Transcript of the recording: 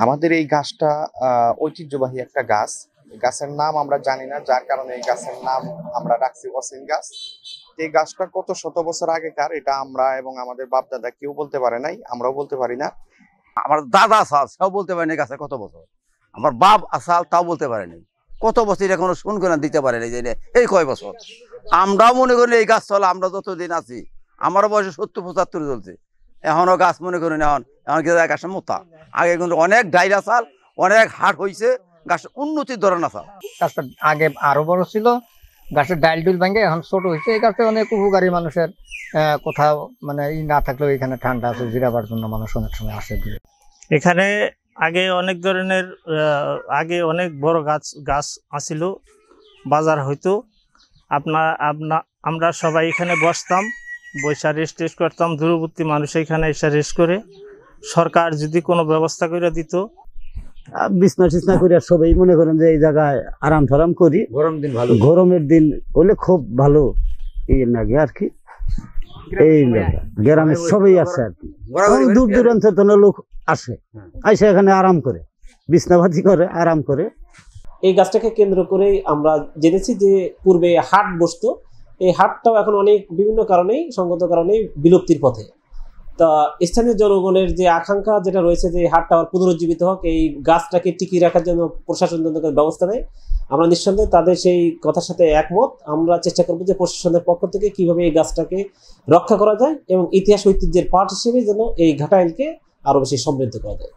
আমাদের এই গাছটা ঐতিহ্যবাহী একটা গাছ। এই গাছের নাম আমরা জানি না, যার কারণে এই গাছের নাম আমরা রাখছি অসীম গাছ। এই গাছটা কত শত বছর আগেকার এটা আমরা এবং আমাদের বাপ দাদা কেউ বলতে পারে নাই, আমরাও বলতে পারি না। আমার দাদা আসাল সেও বলতে পারেনি গাছে কত বছর, আমার বাপ আসাল তাও বলতে পারেনি কত বছর, এটা কোনো শুন করে দিতে পারেনি যে এই কয় বছর। আমরাও মনে করি এই গাছ চলে, আমরা যতদিন আছি, আমারও বয়সে 70-75 চলছে, এখনো গাছ মনে করি না। এখন কি গাছের মোতা আগে কিন্তু অনেক ডাইরা চাল, অনেক হাট হয়েছে, গাছের উন্নতির ধরন আছে। গাছটা আগে আরো বড় ছিল, গাছের ডাইল ডুল ভেঙে এখন ছোট হয়েছে। এই গাছটা অনেক উপকারী, মানুষের কোথাও মানে ই না থাকলেও এখানে ঠান্ডা আছে, জিরাবার জন্য মানুষ অনেক সময় আসে। এখানে আগে অনেক ধরনের আগে অনেক বড় গাছ আছিল, বাজার হইতো। আমরা সবাই এখানে বসতাম, বৈশা রেস্ট করতাম। দূরবর্তী মানুষ এখানে এসে রেস্ট করে, সরকার যদি কোনো ব্যবস্থা করে দিত, বিছনা টিছনা করে সবাই মনে করেন যে এই জায়গায় আরাম ফারাম করি। গরমের দিন হলে খুব ভালো এই লাগে আর কি। এই গ্রামের সবাই আসে আর কি, দূর দূরান্ত লোক আসে, আইসে এখানে আরাম করে, বিছনাভাতি করে, আরাম করে। এই গাছটাকে কেন্দ্র করে আমরা জেনেছি যে পূর্বে হাট বসতো। এই হাটটাও এখন অনেক বিভিন্ন কারণেই, সঙ্গত কারণেই বিলুপ্তির পথে। তা স্থানীয় জনগণের যে আকাঙ্ক্ষা যেটা রয়েছে যে হাটটা আবার পুনরুজ্জীবিত হোক, এই গাছটাকে টিকিয়ে রাখার জন্য প্রশাসন ব্যবস্থা নেয়। আমরা নিঃসন্দেহে তাদের সেই কথার সাথে একমত। আমরা চেষ্টা করবো যে প্রশাসনের পক্ষ থেকে কিভাবে এই গাছটাকে রক্ষা করা যায় এবং ইতিহাস ঐতিহ্যের পাঠ হিসেবে যেন এই ঘাটাইলকে আরো বেশি সমৃদ্ধ করা যায়।